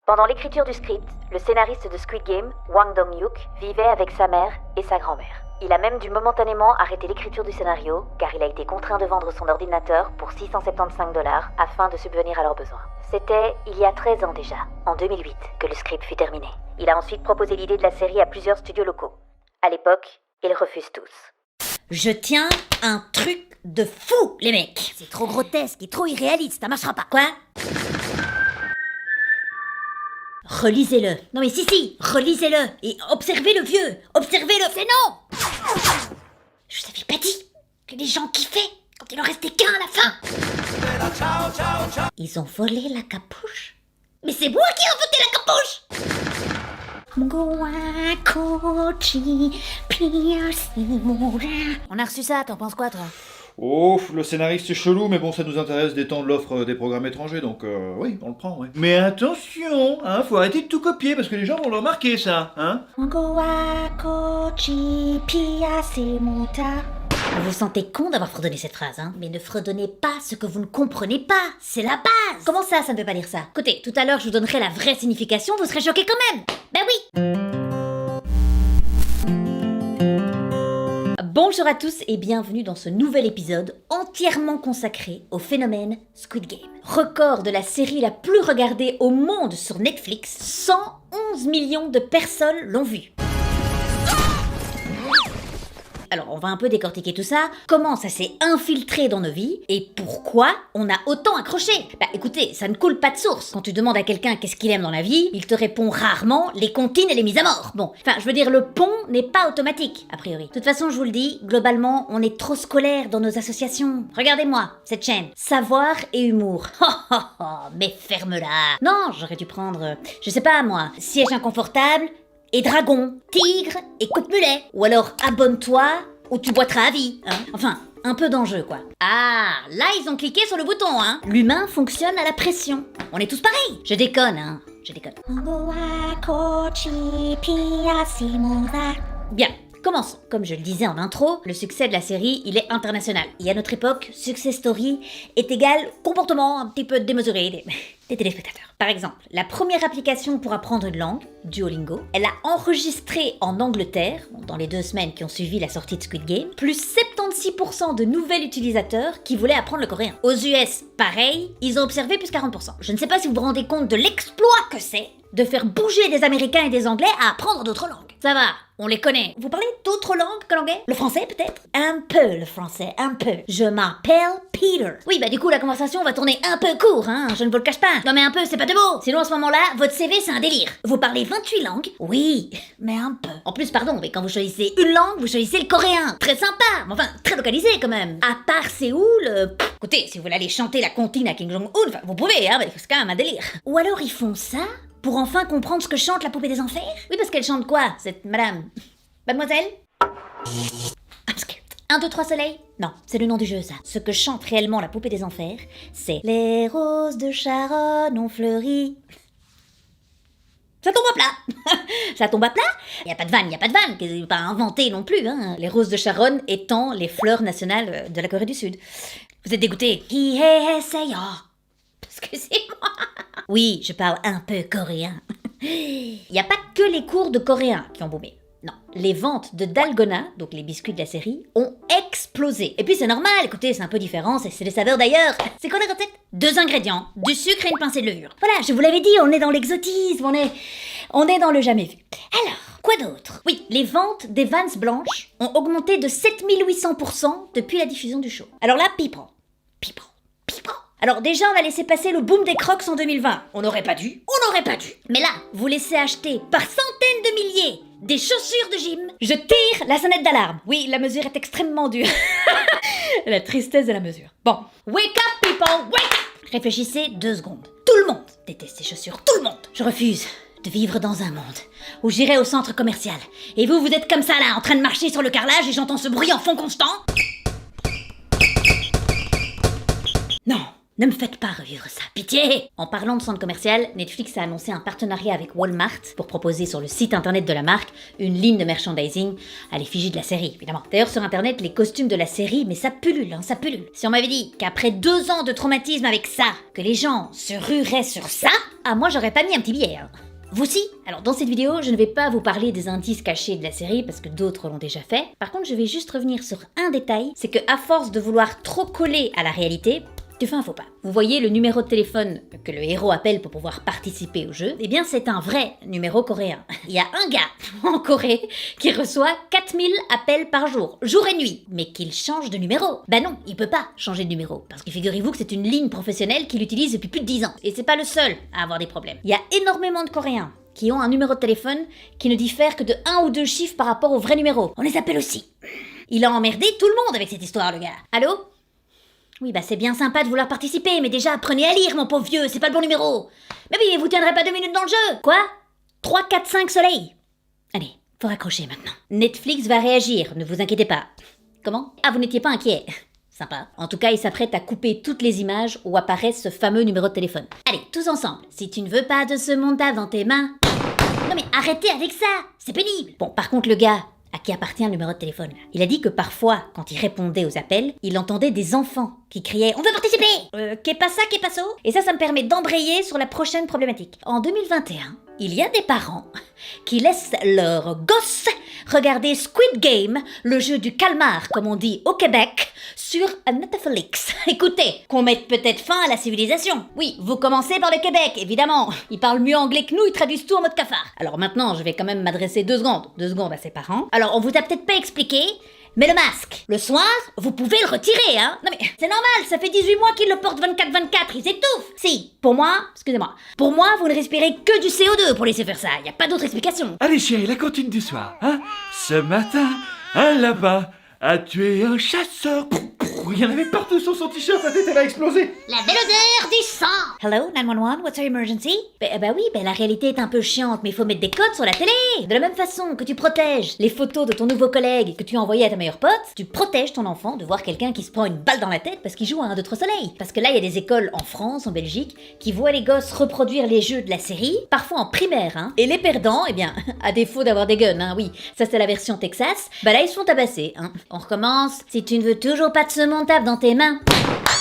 Pendant l'écriture du script, le scénariste de Squid Game, Hwang Dong-hyuk, vivait avec sa mère et sa grand-mère. Il a même dû momentanément arrêter l'écriture du scénario, car il a été contraint de vendre son ordinateur pour 675 $ afin de subvenir à leurs besoins. C'était il y a 13 ans déjà, en 2008, que le script fut terminé. Il a ensuite proposé l'idée de la série à plusieurs studios locaux. À l'époque, ils refusent tous. Je tiens un truc de fou, les mecs. C'est trop grotesque et trop irréaliste, ça marchera pas. Quoi? Relisez-le. Non mais si, relisez-le. Et observez le vieux. Observez-le. C'est non. Je t'avais pas dit que les gens kiffaient quand il en restait qu'un à la fin. Ils ont volé la capuche. Mais c'est moi qui ai volé la capuche. On a reçu ça, t'en penses quoi toi? Oh, le scénariste est chelou, mais bon, ça nous intéresse d'étendre l'offre des programmes étrangers, donc oui, on le prend, ouais. Mais attention, hein, faut arrêter de tout copier, parce que les gens vont le remarquer, ça, hein. Vous vous sentez con d'avoir fredonné cette phrase, hein? Mais ne fredonnez pas ce que vous ne comprenez pas, c'est la base! Comment ça ne veut pas dire ça? Écoutez, tout à l'heure je vous donnerai la vraie signification, vous serez choqués quand même! Ben oui! Bonjour à tous et bienvenue dans ce nouvel épisode entièrement consacré au phénomène Squid Game. Record de la série la plus regardée au monde sur Netflix, 111 millions de personnes l'ont vue. Alors, on va un peu décortiquer tout ça, comment ça s'est infiltré dans nos vies, et pourquoi on a autant accroché. Bah écoutez, ça ne coule pas de source. Quand tu demandes à quelqu'un qu'est-ce qu'il aime dans la vie, il te répond rarement les comptines et les mises à mort. Bon, enfin, je veux dire, le pont n'est pas automatique, a priori. De toute façon, je vous le dis, globalement, on est trop scolaire dans nos associations. Regardez-moi, cette chaîne. Savoir et humour. Mais ferme-la. Non, j'aurais dû prendre, je sais pas moi, siège inconfortable, et dragon, tigre et coup de mulet. Ou alors abonne-toi ou tu boiteras à vie. Hein, enfin, un peu d'enjeu quoi. Ah, là ils ont cliqué sur le bouton hein. L'humain fonctionne à la pression. On est tous pareils. Je déconne hein, je déconne. Bien. Commençons. Comme je le disais en intro, le succès de la série, il est international. Et à notre époque, success story est égal comportement un petit peu démesuré des téléspectateurs. Par exemple, la première application pour apprendre une langue, Duolingo, elle a enregistré en Angleterre, dans les 2 semaines qui ont suivi la sortie de Squid Game, plus 76% de nouveaux utilisateurs qui voulaient apprendre le coréen. Aux US, pareil, ils ont observé plus 40%. Je ne sais pas si vous vous rendez compte de l'exploit que c'est de faire bouger des Américains et des Anglais à apprendre d'autres langues. Ça va, on les connaît. Vous parlez d'autres langues que l'anglais? Le français peut-être? Un peu le français, un peu. Je m'appelle Peter. Oui, bah du coup la conversation va tourner un peu court, hein, je ne vous le cache pas. Non mais un peu, c'est pas de mots. Sinon à ce moment-là, votre CV c'est un délire. Vous parlez 28 langues? Oui, mais un peu. En plus, pardon, mais quand vous choisissez une langue, vous choisissez le coréen. Très sympa, mais enfin, très localisé quand même. À part Séoul, écoutez, si vous voulez aller chanter la comptine à Kim Jong-un, enfin, vous pouvez, hein, mais c'est quand même un délire. Ou alors ils font ça pour enfin comprendre ce que chante la poupée des enfers? Oui, parce qu'elle chante quoi, cette madame? Mademoiselle? 1, 2, 3 soleil? Non, c'est le nom du jeu, ça. Ce que chante réellement la poupée des enfers, c'est les roses de Sharon ont fleuri. Ça tombe à plat. Ça tombe à plat. Y a pas de vanne, qui n'est pas inventé non plus, hein. Les roses de Sharon étant les fleurs nationales de la Corée du Sud. Vous êtes dégoûtés? Excusez-moi. Oui, je parle un peu coréen. Il n'y a pas que les cours de coréen qui ont boomé. Non, les ventes de dalgona, donc les biscuits de la série, ont explosé. Et puis c'est normal, écoutez, c'est un peu différent, c'est des saveurs d'ailleurs. C'est quoi la recette? 2 ingrédients, du sucre et une pincée de levure. Voilà, je vous l'avais dit, on est dans l'exotisme, on est dans le jamais vu. Alors, quoi d'autre? Oui, les ventes des Vans blanches ont augmenté de 7800% depuis la diffusion du show. Alors là, people. Alors déjà, on a laissé passer le boom des Crocs en 2020. On n'aurait pas dû. Mais là, vous laissez acheter par centaines de milliers des chaussures de gym. Je tire la sonnette d'alarme. Oui, la mesure est extrêmement dure. La tristesse de la mesure. Bon, wake up people, wake up. Réfléchissez 2 secondes. Tout le monde déteste ces chaussures, tout le monde. Je refuse de vivre dans un monde où j'irai au centre commercial. Et vous êtes comme ça là, en train de marcher sur le carrelage et j'entends ce bruit en fond constant. Ne me faites pas revivre ça, pitié! En parlant de centre commercial, Netflix a annoncé un partenariat avec Walmart pour proposer sur le site internet de la marque une ligne de merchandising à l'effigie de la série, évidemment. D'ailleurs, sur internet, les costumes de la série, mais ça pullule, ça pullule. Si on m'avait dit qu'après 2 ans de traumatisme avec ça, que les gens se rueraient sur ça, moi j'aurais pas mis un petit billet, hein. Vous aussi? Alors dans cette vidéo, je ne vais pas vous parler des indices cachés de la série parce que d'autres l'ont déjà fait. Par contre, je vais juste revenir sur un détail, c'est que à force de vouloir trop coller à la réalité, tu fais un faux pas. Vous voyez le numéro de téléphone que le héros appelle pour pouvoir participer au jeu? Eh bien, c'est un vrai numéro coréen. Il y a un gars en Corée qui reçoit 4000 appels par jour, jour et nuit, mais qu'il change de numéro. Bah non, il peut pas changer de numéro, parce que figurez-vous que c'est une ligne professionnelle qu'il utilise depuis plus de 10 ans. Et c'est pas le seul à avoir des problèmes. Il y a énormément de Coréens qui ont un numéro de téléphone qui ne diffère que de 1 ou 2 chiffres par rapport au vrai numéro. On les appelle aussi. Il a emmerdé tout le monde avec cette histoire, le gars. Allô? Oui, bah c'est bien sympa de vouloir participer, mais déjà apprenez à lire, mon pauvre vieux, c'est pas le bon numéro. Mais oui, vous tiendrez pas 2 minutes dans le jeu. Quoi? 3, 4, 5 soleils. Allez, faut raccrocher maintenant. Netflix va réagir, ne vous inquiétez pas. Comment? Ah, vous n'étiez pas inquiet. Sympa. En tout cas, il s'apprête à couper toutes les images où apparaît ce fameux numéro de téléphone. Allez, tous ensemble. Si tu ne veux pas de ce montage dans tes mains... Non mais arrêtez avec ça, c'est pénible. Bon, par contre, le gars à qui appartient le numéro de téléphone, il a dit que parfois, quand il répondait aux appels, il entendait des enfants qui criaient « On veut participer !» Qu'est pas ça, qu'est pas ça? Et ça me permet d'embrayer sur la prochaine problématique. En 2021, il y a des parents qui laissent leurs gosses regarder Squid Game, le jeu du calmar, comme on dit au Québec, sur Netflix. Écoutez, qu'on mette peut-être fin à la civilisation. Oui, vous commencez par le Québec, évidemment. Ils parlent mieux anglais que nous, ils traduisent tout en mode cafard. Alors maintenant, je vais quand même m'adresser 2 secondes à ses parents. Alors, on vous a peut-être pas expliqué, mais le masque, le soir, vous pouvez le retirer, hein. Non mais, c'est normal, ça fait 18 mois qu'il le porte 24/24, il s'étouffe. Si, pour moi, excusez-moi, pour moi, vous ne respirez que du CO2 pour laisser faire ça, y a pas d'autre explication. Allez chérie, la cantine du soir, hein? Ce matin, un lapin a tué un chasseur. Il y en avait partout sur son t-shirt, sa tête elle a explosé. La belle odeur du sang! Hello, 911, what's your emergency? Bah oui, la réalité est un peu chiante, mais il faut mettre des codes sur la télé. De la même façon que tu protèges les photos de ton nouveau collègue que tu as envoyé à ta meilleure pote, tu protèges ton enfant de voir quelqu'un qui se prend une balle dans la tête parce qu'il joue à 1, 2, 3 soleil. Parce que là, il y a des écoles en France, en Belgique, qui voient les gosses reproduire les jeux de la série, parfois en primaire, hein. Et les perdants, eh bien, à défaut d'avoir des guns, hein, oui, ça c'est la version Texas, bah là ils se font tabasser, hein. On recommence. Si tu ne veux toujours pas de ce montable dans tes mains...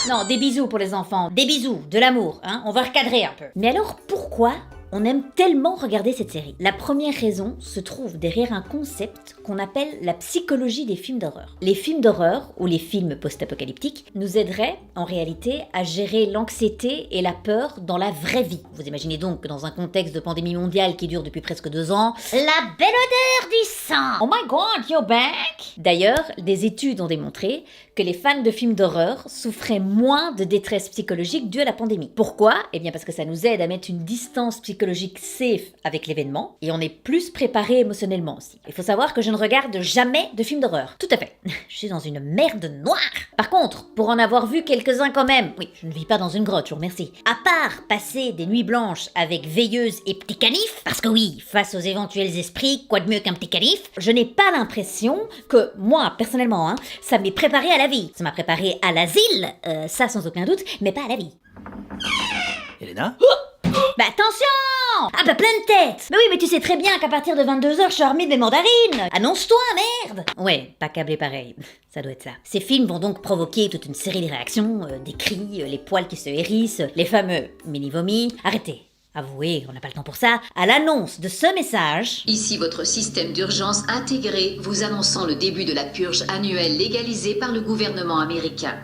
Non, des bisous pour les enfants, des bisous, de l'amour, hein, on va recadrer un peu. Mais alors pourquoi on aime tellement regarder cette série? La première raison se trouve derrière un concept qu'on appelle la psychologie des films d'horreur. Les films d'horreur, ou les films post-apocalyptiques, nous aideraient en réalité à gérer l'anxiété et la peur dans la vraie vie. Vous imaginez donc que dans un contexte de pandémie mondiale qui dure depuis presque 2 ans, La belle odeur du sang! oh my god, you're back! D'ailleurs, des études ont démontré que les fans de films d'horreur souffraient moins de détresse psychologique due à la pandémie. Pourquoi? Eh bien parce que ça nous aide à mettre une distance psychologique safe avec l'événement et on est plus préparé émotionnellement aussi. Il faut savoir que je ne regarde jamais de films d'horreur. Tout à fait. Je suis dans une merde noire. Par contre, pour en avoir vu quelques-uns quand même, oui, je ne vis pas dans une grotte, je vous remercie. À part passer des nuits blanches avec veilleuse et petit canif, parce que oui, face aux éventuels esprits, quoi de mieux qu'un petit canif, je n'ai pas l'impression que moi, personnellement, ça m'est préparé à la vie. Ça m'a préparé à l'asile, ça sans aucun doute, mais pas à la vie. Elena? Bah attention! Ah bah plein de têtes! Mais oui, mais tu sais très bien qu'à partir de 22h, je suis armée de mes mandarines! Annonce-toi, merde! Ouais, pas câblé pareil. Ça doit être ça. Ces films vont donc provoquer toute une série de réactions, des cris, les poils qui se hérissent, les fameux mini-vomis. Arrêtez! Avouez, on n'a pas le temps pour ça. À l'annonce de ce message... Ici votre système d'urgence intégré vous annonçant le début de la purge annuelle légalisée par le gouvernement américain.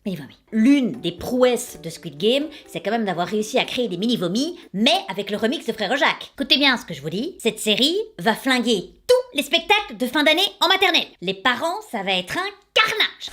Mini-vomis. L'une des prouesses de Squid Game, c'est quand même d'avoir réussi à créer des mini-vomis, mais avec le remix de Frère Jacques. Écoutez bien ce que je vous dis, cette série va flinguer tous les spectacles de fin d'année en maternelle. Les parents, ça va être un carnage.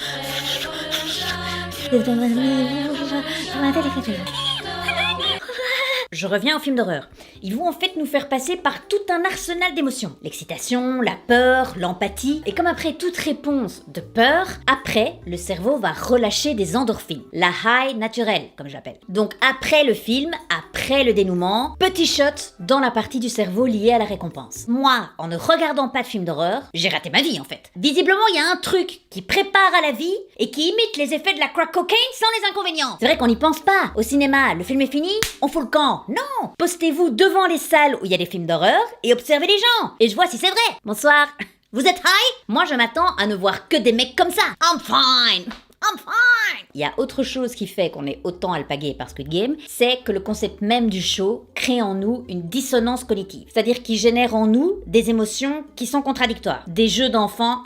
Je reviens au film d'horreur. Ils vont en fait nous faire passer par tout un arsenal d'émotions. L'excitation, la peur, l'empathie. Et comme après toute réponse de peur, après, le cerveau va relâcher des endorphines. La high naturelle, comme j'appelle. Donc après le film, après le dénouement, petit shot dans la partie du cerveau liée à la récompense. Moi, en ne regardant pas de film d'horreur, j'ai raté ma vie en fait. Visiblement, il y a un truc qui prépare à la vie et qui imite les effets de la crack cocaine sans les inconvénients. C'est vrai qu'on n'y pense pas. Au cinéma, le film est fini, on fout le camp. Non! Postez-vous devant les salles où il y a des films d'horreur et observez les gens. Et je vois si c'est vrai. Bonsoir. Vous êtes high? Moi, je m'attends à ne voir que des mecs comme ça. I'm fine. I'm fine. Il y a autre chose qui fait qu'on est autant alpagué par Squid Game, c'est que le concept même du show crée en nous une dissonance cognitive. C'est-à-dire qu'il génère en nous des émotions qui sont contradictoires. Des jeux d'enfants,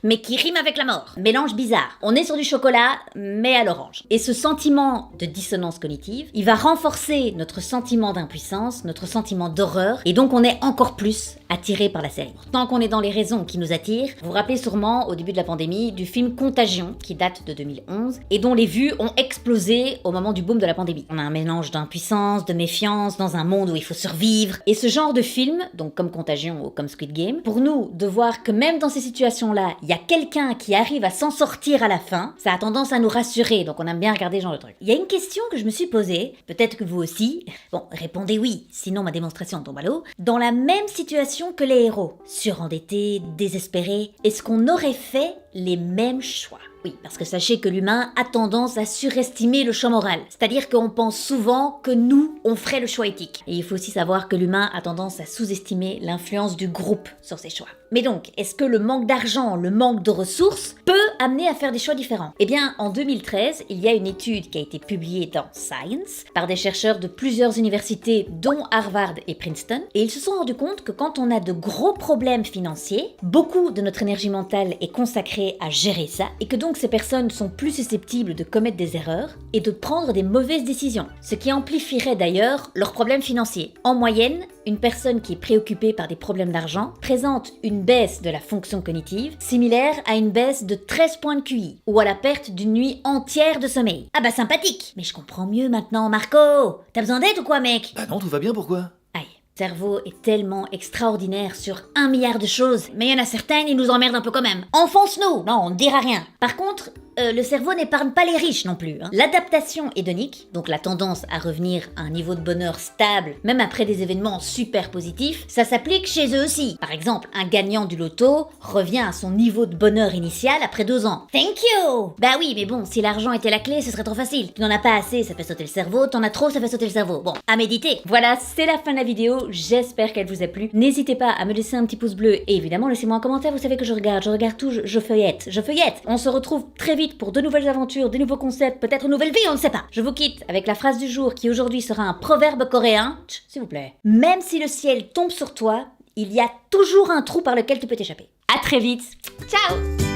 mais qui riment avec la mort. Mélange bizarre. On est sur du chocolat, mais à l'orange. Et ce sentiment de dissonance cognitive, il va renforcer notre sentiment d'impuissance, notre sentiment d'horreur, et donc on est encore plus attiré par la série. Tant qu'on est dans les raisons qui nous attirent, vous vous rappelez sûrement au début de la pandémie du film Contagion, qui date de 2011, et dont les vues ont explosé au moment du boom de la pandémie. On a un mélange d'impuissance, de méfiance, dans un monde où il faut survivre. Et ce genre de film, donc comme Contagion ou comme Squid Game, pour nous, de voir que même dans ces situations-là, il y a quelqu'un qui arrive à s'en sortir à la fin, ça a tendance à nous rassurer, donc on aime bien regarder ce genre de truc. Il y a une question que je me suis posée, peut-être que vous aussi, bon, répondez oui, sinon ma démonstration tombe à l'eau, dans la même situation que les héros, surendettés, désespérés, est-ce qu'on aurait fait les mêmes choix? Oui, parce que sachez que l'humain a tendance à surestimer le choix moral. C'est-à-dire qu'on pense souvent que nous, on ferait le choix éthique. Et il faut aussi savoir que l'humain a tendance à sous-estimer l'influence du groupe sur ses choix. Mais donc, est-ce que le manque d'argent, le manque de ressources peut amener à faire des choix différents? Eh bien, en 2013, il y a une étude qui a été publiée dans Science par des chercheurs de plusieurs universités, dont Harvard et Princeton, et ils se sont rendus compte que quand on a de gros problèmes financiers, beaucoup de notre énergie mentale est consacrée à gérer ça, et que donc ces personnes sont plus susceptibles de commettre des erreurs et de prendre des mauvaises décisions, ce qui amplifierait d'ailleurs leurs problèmes financiers. En moyenne, une personne qui est préoccupée par des problèmes d'argent présente une baisse de la fonction cognitive similaire à une baisse de 13 points de QI ou à la perte d'une nuit entière de sommeil. Ah bah sympathique! Mais je comprends mieux maintenant, Marco! T'as besoin d'aide ou quoi, mec? Bah non, tout va bien, pourquoi? Aïe. Le cerveau est tellement extraordinaire sur 1 milliard de choses, mais il y en a certaines, ils nous emmerdent un peu quand même. Enfonce-nous! Non, on ne dira rien. Par contre, le cerveau n'épargne pas les riches non plus. L'adaptation hédonique, donc la tendance à revenir à un niveau de bonheur stable, même après des événements super positifs, ça s'applique chez eux aussi. Par exemple, un gagnant du loto revient à son niveau de bonheur initial après 2 ans. Thank you! Bah oui, mais bon, si l'argent était la clé, ce serait trop facile. Tu n'en as pas assez, ça fait sauter le cerveau, t'en as trop, ça fait sauter le cerveau. Bon, à méditer. Voilà, c'est la fin de la vidéo, j'espère qu'elle vous a plu. N'hésitez pas à me laisser un petit pouce bleu et évidemment, laissez-moi un commentaire, vous savez que je regarde tout, je feuillette. On se retrouve très vite pour de nouvelles aventures, des nouveaux concepts, peut-être une nouvelle vie, on ne sait pas. Je vous quitte avec la phrase du jour qui aujourd'hui sera un proverbe coréen. S'il vous plaît. Même si le ciel tombe sur toi, il y a toujours un trou par lequel tu peux t'échapper. À très vite. Ciao!